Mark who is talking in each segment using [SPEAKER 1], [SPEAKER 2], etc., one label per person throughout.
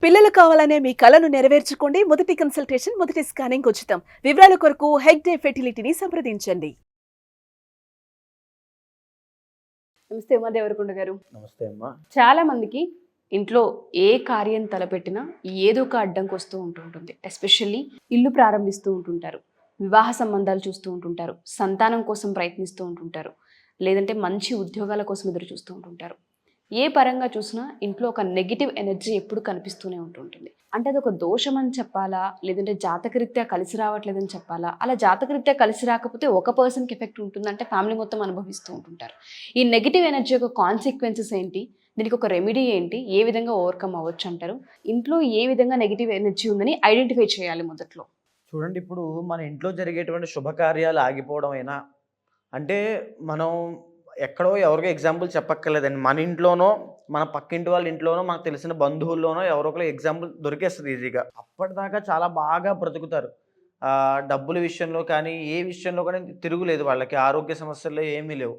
[SPEAKER 1] పిల్లలు కావాలనే మీ కలను నెరవేర్చుకోండి. మొదటి కన్సల్టేషన్, మొదటి స్కానింగ్ ఉచితం. వివరాల కొరకు హెగ్డే ఫెర్టిలిటీని సంప్రదించండి. నమస్తే అమ్మ దేవరకొండ గారు.
[SPEAKER 2] నమస్తే అమ్మా.
[SPEAKER 1] చాలా మందికి ఇంట్లో ఏ కార్యం తలపెట్టినా ఏదో ఒక అడ్డంకి వస్తూ ఉంటుంటుంది. ఎస్పెషల్లీ ఇల్లు ప్రారంభిస్తూ ఉంటుంటారు, వివాహ సంబంధాలు చూస్తూ ఉంటుంటారు, సంతానం కోసం ప్రయత్నిస్తూ ఉంటుంటారు, లేదంటే మంచి ఉద్యోగాల కోసం ఎదురు చూస్తూ ఉంటుంటారు. ఏ పరంగా చూసినా ఇంట్లో ఒక నెగిటివ్ ఎనర్జీ ఎప్పుడు కనిపిస్తూనే ఉంటుంటుంది. అంటే అది ఒక దోషం అని చెప్పాలా, లేదంటే జాతకరీత్యా కలిసి రావట్లేదని చెప్పాలా? అలా జాతకరీత్యా కలిసి రాకపోతే ఒక పర్సన్కి ఎఫెక్ట్ ఉంటుందంటే ఫ్యామిలీ మొత్తం అనుభవిస్తూ ఉంటుంటారు. ఈ నెగిటివ్ ఎనర్జీ యొక్క కాన్సిక్వెన్సెస్ ఏంటి, దీనికి ఒక రెమెడీ ఏంటి, ఏ విధంగా ఓవర్కమ్ అవ్వచ్చు అంటారు? ఇంట్లో ఏ విధంగా నెగిటివ్ ఎనర్జీ ఉందని ఐడెంటిఫై చేయాలి మొదట్లో?
[SPEAKER 2] చూడండి, ఇప్పుడు మన ఇంట్లో జరిగేటువంటి శుభకార్యాలు ఆగిపోవడం అయినా అంటే మనం ఎక్కడో ఎవరికో ఎగ్జాంపుల్ చెప్పక్కర్లేదండి. మన ఇంట్లోనో, మన పక్కింటి వాళ్ళ ఇంట్లోనో, మనకు తెలిసిన బంధువుల్లోనో ఎవరో ఒకరు ఎగ్జాంపుల్ దొరికేస్తుంది ఈజీగా. అప్పటిదాకా చాలా బాగా బ్రతుకుతారు. డబ్బుల విషయంలో కానీ, ఏ విషయంలో కానీ తిరుగులేదు వాళ్ళకి. ఆరోగ్య సమస్యల్లో ఏమీ లేవు.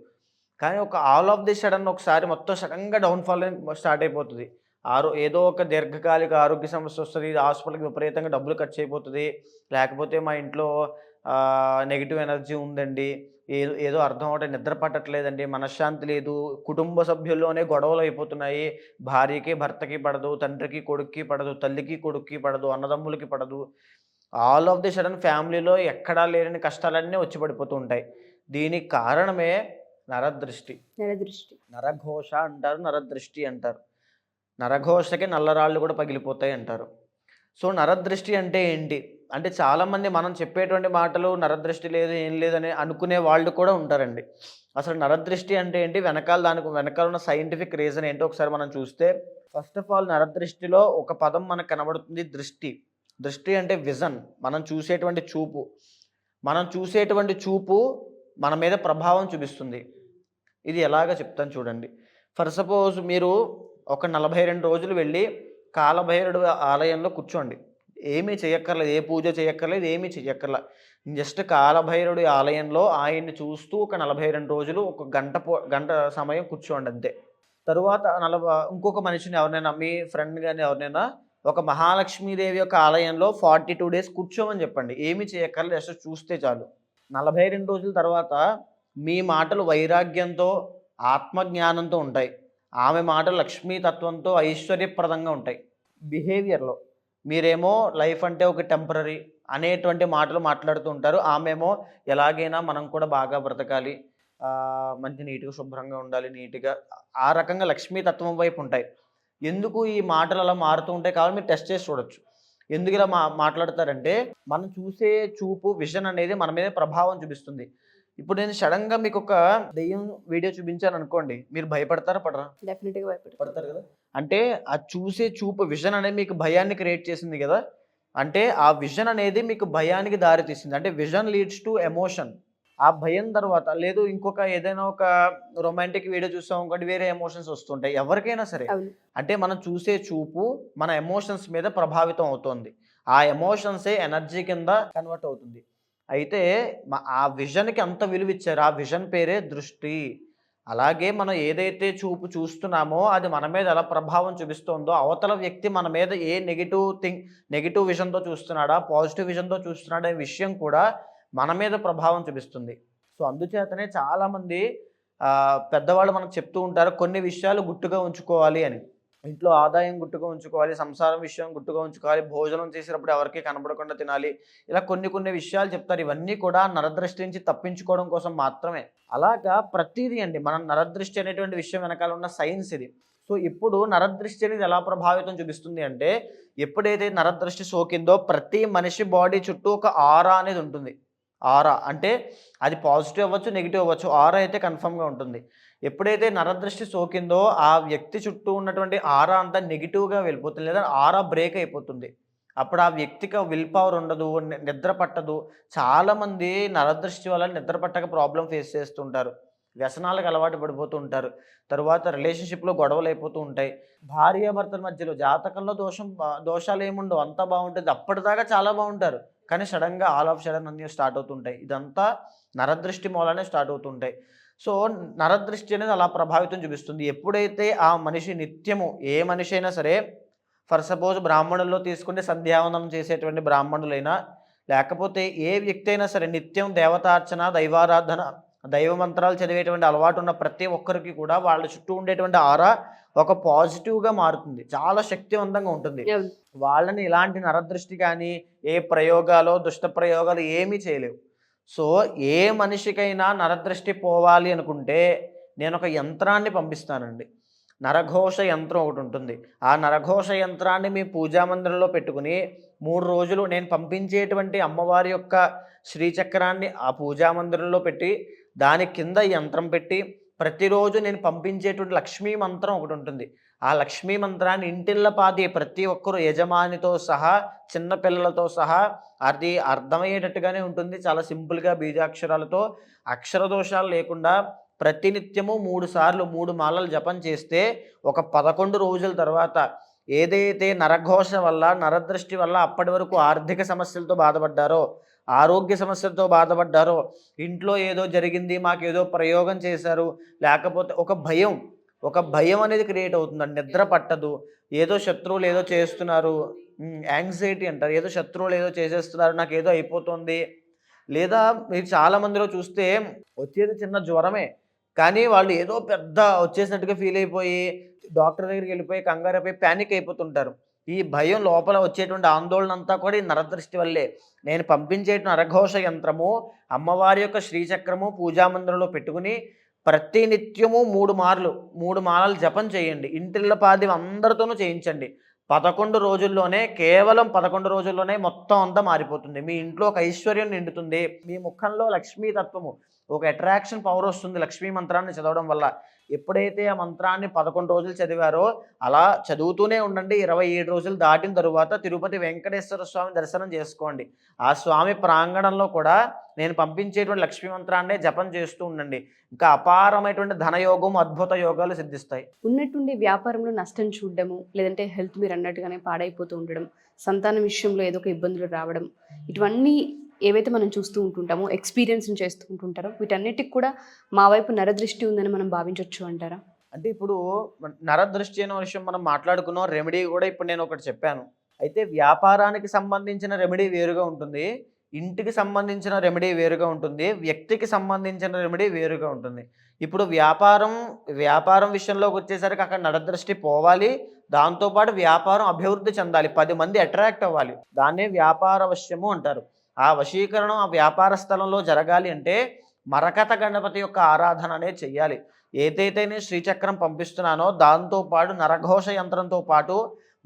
[SPEAKER 2] కానీ ఒక ఆల్ ఆఫ్ ది సడన్ ఒకసారి మొత్తం సడన్గా డౌన్ఫాల్ స్టార్ట్ అయిపోతుంది. ఏదో ఒక దీర్ఘకాలిక ఆరోగ్య సమస్య వస్తుంది. హాస్పిటల్కి విపరీతంగా డబ్బులు ఖర్చు అయిపోతుంది. లేకపోతే మా ఇంట్లో నెగిటివ్ ఎనర్జీ ఉందండి, ఏదో ఏదో అర్థం అవ్వట్లేదు, నిద్ర పట్టట్లేదండి, మనశ్శాంతి లేదు, కుటుంబ సభ్యుల్లోనే గొడవలు అయిపోతున్నాయి, భార్యకి భర్తకి పడదు, తండ్రికి కొడుక్కి పడదు, తల్లికి కొడుక్కి పడదు, అన్నదమ్ములకి పడదు. ఆల్ ఆఫ్ ది సడన్ ఫ్యామిలీలో ఎక్కడా లేని కష్టాలన్నీ వచ్చి పడిపోతూ ఉంటాయి. దీనికి కారణమే నరదృష్టి. నరఘోష అంటారు, నరదృష్టి అంటారు. నరఘోషకి నల్లరాళ్ళు కూడా పగిలిపోతాయి అంటారు. సో నరదృష్టి అంటే ఏంటి అంటే, చాలామంది మనం చెప్పేటువంటి మాటలు నరదృష్టి లేదు, ఏం లేదని అనుకునే వాళ్ళు కూడా ఉంటారండి. అసలు నరదృష్టి అంటే ఏంటి, దానికి వెనకాల ఉన్న సైంటిఫిక్ రీజన్ ఏంటో ఒకసారి మనం చూస్తే, ఫస్ట్ ఆఫ్ ఆల్ నరదృష్టిలో ఒక పదం మనకు కనబడుతుంది, దృష్టి. దృష్టి అంటే విజన్, మనం చూసేటువంటి చూపు. మనం చూసేటువంటి చూపు మన మీద ప్రభావం చూపిస్తుంది. ఇది ఎలాగ చెప్తాను చూడండి. ఫర్ సపోజ్ మీరు ఒక 42 రోజులు వెళ్ళి కాలభైరవుడు ఆలయంలో కూర్చోండి. ఏమీ చేయక్కర్లేదు, ఏ పూజ చేయక్కర్లేదు, ఏమీ చేయక్కర్లేదు. జస్ట్ కాలభైరవుడి ఆలయంలో ఆయన్ని చూస్తూ ఒక 42 రోజులు ఒక గంట సమయం కూర్చోండి అంతే. తరువాత ఇంకొక మనిషిని ఎవరినైనా, మీ ఫ్రెండ్ కానీ ఎవరినైనా ఒక మహాలక్ష్మీదేవి యొక్క ఆలయంలో 42 డేస్ కూర్చోమని చెప్పండి. ఏమీ చేయక్కర్లేదు, జస్ట్ చూస్తే చాలు. 42 రోజుల తర్వాత మీ మాటలు వైరాగ్యంతో, ఆత్మజ్ఞానంతో ఉంటాయి. ఆమె మాటలు లక్ష్మీతత్వంతో, ఐశ్వర్యప్రదంగా ఉంటాయి. బిహేవియర్లో మీరేమో లైఫ్ అంటే ఒక టెంపరరీ అనేటువంటి మాటలు మాట్లాడుతూ ఉంటారు. ఆమెమో ఎలాగైనా మనం కూడా బాగా బ్రతకాలి, మంచి నీట్గా శుభ్రంగా ఉండాలి, నీట్గా, ఆ రకంగా లక్ష్మీతత్వం వైపు ఉంటాయి. ఎందుకు ఈ మాటలు అలా మారుతూ ఉంటాయి కావాలి మీరు టెస్ట్ చేసి చూడొచ్చు. ఎందుకు ఇలా మాట్లాడతారంటే, మనం చూసే చూపు, విజన్ అనేది మన మీద ప్రభావం చూపిస్తుంది. ఇప్పుడు నేను సడన్గా మీకు ఒక దెయ్యం వీడియో చూపించాను అనుకోండి, మీరు భయపడతారా పడరా?
[SPEAKER 1] డెఫినెట్గా
[SPEAKER 2] పడతారు కదా. అంటే ఆ చూసే చూపు, విజన్ అనేది మీకు భయాన్ని క్రియేట్ చేసింది కదా. అంటే ఆ విజన్ అనేది మీకు భయానికి దారి తీసింది. అంటే విజన్ లీడ్స్ టు ఎమోషన్. ఆ భయం తర్వాత లేదు, ఇంకొక ఏదైనా ఒక రొమాంటిక్ వీడియో చూసాం అనుకోండి, వేరే ఎమోషన్స్ వస్తుంటాయి ఎవరికైనా సరే. అంటే మనం చూసే చూపు మన ఎమోషన్స్ మీద ప్రభావితం అవుతుంది. ఆ ఎమోషన్సే ఎనర్జీ కింద కన్వర్ట్ అవుతుంది. అయితే ఆ విజన్కి అంత విలువ ఇచ్చారు. ఆ విజన్ పేరే దృష్టి. అలాగే మనం ఏదైతే చూపు చూస్తున్నామో అది మన మీద ఎలా ప్రభావం చూపిస్తుందో, అవతల వ్యక్తి మన మీద ఏ నెగిటివ్ విజన్తో చూస్తున్నాడా, పాజిటివ్ విజన్తో చూస్తున్నాడా అనే విషయం కూడా మన మీద ప్రభావం చూపిస్తుంది. సో అందుచేతనే చాలామంది పెద్దవాళ్ళు మనకు చెప్తూ ఉంటారు, కొన్ని విషయాలు గుట్టుగా ఉంచుకోవాలి అని. ఇంట్లో ఆదాయం గుట్టుగా ఉంచుకోవాలి, సంసారం విషయం గుట్టుగా ఉంచుకోవాలి, భోజనం చేసేటప్పుడు ఎవరికి కనబడకుండా తినాలి, ఇలా కొన్ని విషయాలు చెప్తారు. ఇవన్నీ కూడా నరదృష్టి నుంచి తప్పించుకోవడం కోసం మాత్రమే. అలాగా ప్రతిదీ అండి, మనం నరదృష్టి అనేటువంటి విషయం వెనకాల ఉన్న సైన్స్ ఇది. సో ఇప్పుడు నరదృష్టి అనేది ఎలా ప్రభావితం చూపిస్తుంది అంటే, ఎప్పుడైతే నరదృష్టి సోకిందో ప్రతి మనిషి బాడీ చుట్టూ ఒక ఆరా అనేది ఉంటుంది. ఆరా అంటే అది పాజిటివ్ అవ్వచ్చు, నెగిటివ్ అవ్వచ్చు, ఆరా అయితే కన్ఫర్మ్గా ఉంటుంది. ఎప్పుడైతే నరదృష్టి సోకిందో ఆ వ్యక్తి చుట్టూ ఉన్నటువంటి ఆరా అంతా నెగిటివ్గా వెళ్ళిపోతుంది, లేదా ఆరా బ్రేక్ అయిపోతుంది. అప్పుడు ఆ వ్యక్తికి విల్ పవర్ ఉండదు, నిద్ర పట్టదు. చాలామంది నరదృష్టి వల్ల నిద్ర పట్టక ప్రాబ్లం ఫేస్ చేస్తుంటారు, వ్యసనాలకు అలవాటు పడిపోతూ ఉంటారు, తరువాత రిలేషన్షిప్లో గొడవలు అయిపోతూ ఉంటాయి. భార్యాభర్తల మధ్యలో జాతకంలో దోషాలు ఏముండవు, అంతా బాగుంటుంది. అప్పటిదాకా చాలా బాగుంటారు, కానీ సడన్గా ఆల్ ఆఫ్ సడన్ అన్నీ స్టార్ట్ అవుతుంటాయి. ఇదంతా నరదృష్టి మూలనే స్టార్ట్ అవుతుంటాయి. సో నరదృష్టి అనేది అలా ప్రభావితం చూపిస్తుంది. ఎప్పుడైతే ఆ మనిషి నిత్యము, ఏ మనిషి అయినా సరే ఫర్ సపోజ్ బ్రాహ్మణుల్లో తీసుకుంటే సంధ్యావందనం చేసేటువంటి బ్రాహ్మణులైనా, లేకపోతే ఏ వ్యక్తి అయినా సరే నిత్యం దేవతార్చన, దైవారాధన, దైవ మంత్రాలు చదివేటువంటి అలవాటు ఉన్న ప్రతి ఒక్కరికి కూడా వాళ్ళ చుట్టూ ఉండేటువంటి ఆరా ఒక పాజిటివ్గా మారుతుంది, చాలా శక్తివంతంగా ఉంటుంది.
[SPEAKER 1] అవును.
[SPEAKER 2] వాళ్ళని ఇలాంటి నరదృష్టి కానీ ఏ ప్రయోగాలు, దుష్ట ప్రయోగాలు ఏమీ చేయలేవు. సో ఏ మనిషికైనా నరదృష్టి పోవాలి అనుకుంటే నేను ఒక యంత్రాన్ని పంపిస్తానండి. నరఘోష యంత్రం ఒకటి ఉంటుంది. ఆ నరఘోష యంత్రాన్ని మీ పూజా మందిరంలో పెట్టుకుని 3 రోజులు నేను పంపించేటువంటి అమ్మవారి యొక్క శ్రీచక్రాన్ని ఆ పూజా మందిరంలో పెట్టి దాని కింద యంత్రం పెట్టి ప్రతిరోజు నేను పంపించేటువంటి లక్ష్మీ మంత్రం ఒకటి ఉంటుంది. ఆ లక్ష్మీ మంత్రాన్ని ఇంటిల్లపాది ప్రతి ఒక్కరు యజమానితో సహా చిన్నపిల్లలతో సహా అది అర్థమయ్యేటట్టుగానే ఉంటుంది. చాలా సింపుల్గా బీజాక్షరాలతో అక్షర దోషాలు లేకుండా ప్రతినిత్యము 3 సార్లు 3 మాలలు జపం చేస్తే ఒక 11 రోజుల తర్వాత ఏదైతే నరఘోష వల్ల, నరదృష్టి వల్ల అప్పటి వరకు ఆర్థిక సమస్యలతో బాధపడ్డారో, ఆరోగ్య సమస్యలతో బాధపడ్డారో, ఇంట్లో ఏదో జరిగింది, మాకేదో ప్రయోగం చేశారు, లేకపోతే ఒక భయం అనేది క్రియేట్ అవుతుందండి. నిద్ర పట్టదు, ఏదో శత్రువులు ఏదో చేస్తున్నారు, యాంగ్జైటీ అంటారు, ఏదో శత్రువులు ఏదో చేసేస్తున్నారు, నాకు ఏదో అయిపోతుంది. లేదా మీరు చాలామందిలో చూస్తే వచ్చేది చిన్న జ్వరమే, కానీ వాళ్ళు ఏదో పెద్ద వచ్చేసినట్టుగా ఫీల్ అయిపోయి డాక్టర్ దగ్గరికి వెళ్ళిపోయి కంగారైపోయి ప్యానిక్ అయిపోతుంటారు. ఈ భయం లోపల వచ్చేటువంటి ఆందోళన అంతా కూడా ఈ నరదృష్టి వల్లే. నేను పంపించే నరఘోష యంత్రము అమ్మవారి యొక్క శ్రీచక్రము పూజామందిరంలో పెట్టుకుని ప్రతి నిత్యము 3 మాలలు జపం చేయండి. ఇంటిల్లపాది అందరితోనూ చేయించండి. 11 రోజుల్లోనే, కేవలం 11 రోజుల్లోనే మొత్తం అంతా మారిపోతుంది. మీ ఇంట్లో ఒక ఐశ్వర్యం నిండుతుంది. మీ ముఖంలో లక్ష్మీ తత్వము, ఒక అట్రాక్షన్ పవర్ వస్తుంది లక్ష్మీ మంత్రాన్ని చదవడం వల్ల. ఎప్పుడైతే ఆ మంత్రాన్ని 11 రోజులు చదివారో అలా చదువుతూనే ఉండండి. 27 రోజులు దాటిన తరువాత తిరుపతి వెంకటేశ్వర స్వామి దర్శనం చేసుకోండి. ఆ స్వామి ప్రాంగణంలో కూడా నేను పంపించేటువంటి లక్ష్మీ మంత్రాన్నే జపం చేస్తూ ఉండండి. ఇంకా అపారమైనటువంటి ధనయోగం, అద్భుత యోగాలు సిద్ధిస్తాయి.
[SPEAKER 1] ఉన్నట్టుండి వ్యాపారంలో నష్టం చూడడము, లేదంటే హెల్త్ మీరు అన్నట్టుగానే పాడైపోతూ ఉండడం, సంతానం విషయంలో ఏదో ఒక ఇబ్బందులు రావడం, ఇటువన్నీ ఏవైతే మనం చూస్తూ ఉంటుంటామో, ఎక్స్పీరియన్స్ చేస్తూ ఉంటుంటారో, వీటన్నిటికి కూడా మా వైపు నరదృష్టి ఉందని మనం భావించవచ్చు అంటారా?
[SPEAKER 2] అంటే ఇప్పుడు నరదృష్టి అనే విషయం మనం మాట్లాడుకున్నాం. రెమెడీ కూడా ఇప్పుడు నేను ఒకటి చెప్పాను. అయితే వ్యాపారానికి సంబంధించిన రెమెడీ వేరుగా ఉంటుంది, ఇంటికి సంబంధించిన రెమెడీ వేరుగా ఉంటుంది, వ్యక్తికి సంబంధించిన రెమెడీ వేరుగా ఉంటుంది. ఇప్పుడు వ్యాపారం విషయంలోకి వచ్చేసరికి అక్కడ నరదృష్టి పోవాలి, దాంతోపాటు వ్యాపారం అభివృద్ధి చెందాలి, 10 మంది అట్రాక్ట్ అవ్వాలి. దాన్నే వ్యాపార వశ్యము అంటారు. ఆ వశీకరణం ఆ వ్యాపార స్థలంలో జరగాలి అంటే మరకత గణపతి యొక్క ఆరాధన అనేది చెయ్యాలి. ఏదైతే నేను శ్రీచక్రం పంపిస్తున్నానో దాంతోపాటు నరఘోష యంత్రంతో పాటు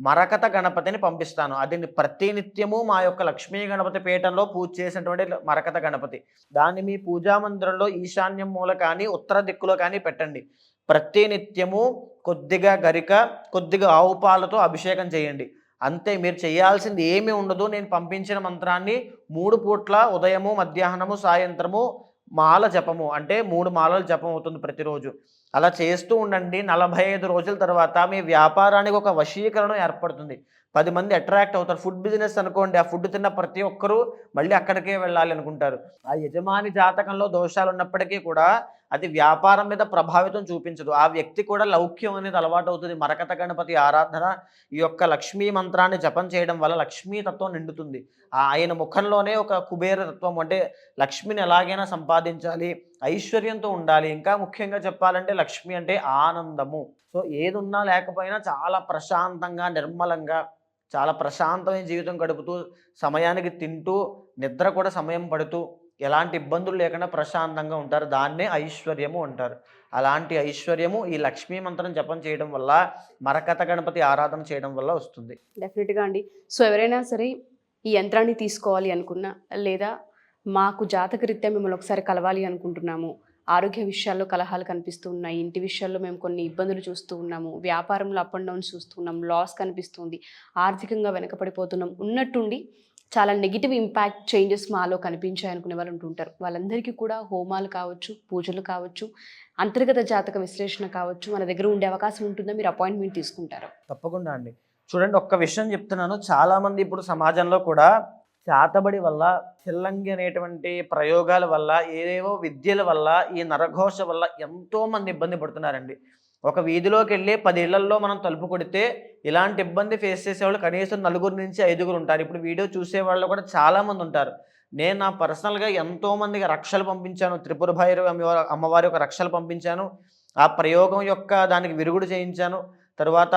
[SPEAKER 2] మరకత గణపతిని పంపిస్తాను. అది ప్రతినిత్యము మా యొక్క లక్ష్మీ గణపతి పీఠంలో పూజ చేసినటువంటి మరకత గణపతి. దాన్ని మీ పూజా మందిరంలో ఈశాన్యం మూల కానీ ఉత్తర దిక్కులో కానీ పెట్టండి. ప్రతినిత్యము కొద్దిగా గరిక, కొద్దిగా ఆవు పాలతో అభిషేకం చేయండి. అంతే, మీరు చేయాల్సింది ఏమీ ఉండదు. నేను పంపించిన మంత్రాన్ని 3 పూట్ల ఉదయము, మధ్యాహ్నము, సాయంత్రము మాల జపము, అంటే 3 మాలలు జపం అవుతుంది ప్రతిరోజు. అలా చేస్తూ ఉండండి. 45 రోజుల తర్వాత మీ వ్యాపారానికి ఒక వశీకరణం ఏర్పడుతుంది. 10 మంది అట్రాక్ట్ అవుతారు. ఫుడ్ బిజినెస్ అనుకోండి, ఆ ఫుడ్ తిన్న ప్రతి ఒక్కరూ మళ్ళీ అక్కడికే వెళ్ళాలి అనుకుంటారు. ఆ యజమాని జాతకంలో దోషాలు ఉన్నప్పటికీ కూడా అది వ్యాపారం మీద ప్రభావితం చూపించదు. ఆ వ్యక్తి కూడా లౌక్యం అనేది అలవాటు అవుతుంది. మరకత గణపతి ఆరాధన, ఈ యొక్క లక్ష్మీ మంత్రాన్ని జపం చేయడం వల్ల లక్ష్మీ తత్వం నిండుతుంది. ఆయన ముఖంలోనే ఒక కుబేర తత్వం, అంటే లక్ష్మిని ఎలాగైనా సంపాదించాలి, ఐశ్వర్యంతో ఉండాలి. ఇంకా ముఖ్యంగా చెప్పాలంటే లక్ష్మి అంటే ఆనందము. సో ఏది ఉన్నా లేకపోయినా చాలా ప్రశాంతంగా, నిర్మలంగా, చాలా ప్రశాంతమైన జీవితం గడుపుతూ, సమయానికి తింటూ, నిద్ర కూడా సమయం పడుతూ, ఎలాంటి ఇబ్బందులు లేకుండా ప్రశాంతంగా ఉంటారు. దాన్నే ఐశ్వర్యము అంటారు. అలాంటి ఐశ్వర్యము ఈ లక్ష్మీ మంత్రం జపం చేయడం వల్ల, మరకత గణపతి ఆరాధన చేయడం వల్ల వస్తుంది.
[SPEAKER 1] డెఫినెట్గా అండి. సో ఎవరైనా సరే ఈ యంత్రాన్ని తీసుకోవాలి అనుకున్నా, లేదా మాకు జాతకరీత్యా మిమ్మల్ని ఒకసారి కలవాలి అనుకుంటున్నాము, ఆరోగ్య విషయాల్లో కలహాలు కనిపిస్తూ ఉన్నాయి, ఇంటి విషయాల్లో మేము కొన్ని ఇబ్బందులు చూస్తూ ఉన్నాము, వ్యాపారంలో అప్ అండ్ డౌన్స్ చూస్తూ ఉన్నాం, లాస్ కనిపిస్తుంది, ఆర్థికంగా వెనకపడిపోతున్నాం, ఉన్నట్టుండి చాలా నెగిటివ్ ఇంపాక్ట్ చేంజెస్ మాలో కనిపించాయి అనుకునే వాళ్ళు ఉంటుంటారు. వాళ్ళందరికీ కూడా హోమాలు కావచ్చు, పూజలు కావచ్చు, అంతర్గత జాతక విశ్లేషణ కావచ్చు మన దగ్గర ఉండే అవకాశం ఉంటుందా? మీరు అపాయింట్మెంట్ తీసుకుంటారు?
[SPEAKER 2] తప్పకుండా అండి. చూడండి, ఒక్క విషయం చెప్తున్నాను. చాలామంది ఇప్పుడు సమాజంలో కూడా చేతబడి వల్ల, చిల్లంగి అనేటువంటి ప్రయోగాల వల్ల, ఏదేవో విద్యల వల్ల, ఈ నరఘోష వల్ల ఎంతోమంది ఇబ్బంది పడుతున్నారండి. ఒక వీధిలోకి వెళ్ళి 10 ఇళ్లల్లో మనం తలుపు కొడితే ఇలాంటి ఇబ్బంది ఫేస్ చేసేవాళ్ళు కనీసం 4 నుంచి 5 ఉంటారు. ఇప్పుడు వీడియో చూసేవాళ్ళు కూడా చాలామంది ఉంటారు. నేను నా పర్సనల్‌గా ఎంతోమందికి రక్షలు పంపించాను. త్రిపుర భైరవి అమ్మవారి యొక్క రక్షలు పంపించాను. ఆ ప్రయోగం యొక్క దానికి విరుగుడు చేయించాను. తరువాత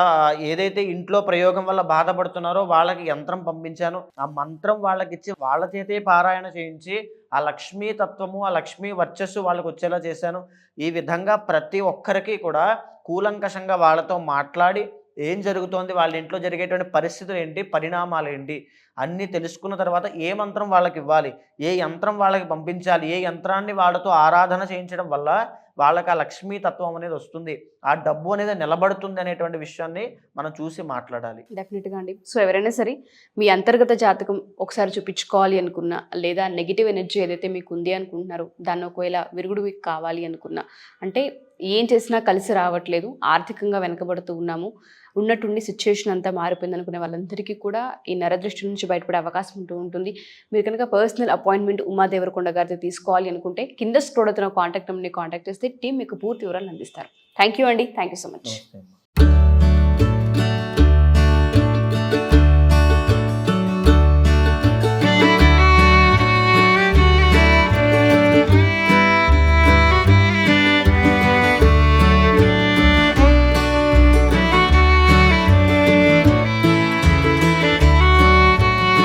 [SPEAKER 2] ఏదైతే ఇంట్లో ప్రయోగం వల్ల బాధపడుతున్నారో వాళ్ళకి యంత్రం పంపించాను. ఆ మంత్రం వాళ్ళకిచ్చి వాళ్ళ చేతే పారాయణ చేయించి ఆ లక్ష్మీ తత్వము, ఆ లక్ష్మీ వర్చస్సు వాళ్ళకొచ్చేలా చేశాను. ఈ విధంగా ప్రతి ఒక్కరికి కూడా కూలంకషంగా వాళ్ళతో మాట్లాడి ఏం జరుగుతోంది, వాళ్ళ ఇంట్లో జరిగేటువంటి పరిస్థితులు ఏంటి, పరిణామాలేంటి అన్నీ తెలుసుకున్న తర్వాత ఏ మంత్రం వాళ్ళకివ్వాలి, ఏ యంత్రం వాళ్ళకి పంపించాలి, ఏ యంత్రాన్ని వాళ్ళతో ఆరాధన చేయించడం వల్ల వాళ్ళకి ఆ లక్ష్మీ తత్వం అనేది వస్తుంది, ఆ డబ్బు అనేది నిలబడుతుంది అనేటువంటి విషయాన్ని మనం చూసి మాట్లాడాలి.
[SPEAKER 1] డెఫినెట్గా అండి. సో ఎవరైనా సరే మీ అంతర్గత జాతకం ఒకసారి చూపించుకోవాలి అనుకున్నా, లేదా నెగిటివ్ ఎనర్జీ ఏదైతే మీకు ఉంది అనుకుంటున్నారో దాన్ని ఒకవేళ విరుగుడు మీకు కావాలి అనుకున్నా, అంటే ఏం చేసినా కలిసి రావట్లేదు, ఆర్థికంగా వెనకబడుతూ ఉన్నాము, ఉన్నట్టుండి సిచ్యుయేషన్ అంతా మారిపోయింది అనుకునే వాళ్ళందరికీ కూడా ఈ నరదృష్టి నుంచి బయటపడే అవకాశం ఉంటుంది. మీరు కనుక పర్సనల్ అపాయింట్మెంట్ ఉమా దేవరకొండ గారితో తీసుకోవాలి అనుకుంటే కింద స్క్రోల్ అవుతున్న కాంటాక్ట్ నెంబర్ని కాంటాక్ట్ చేస్తే టీం మీకు పూర్తి వివరాలు అందిస్తారు. థ్యాంక్ యూ అండి. Thank you so much.
[SPEAKER 2] నమస్తే.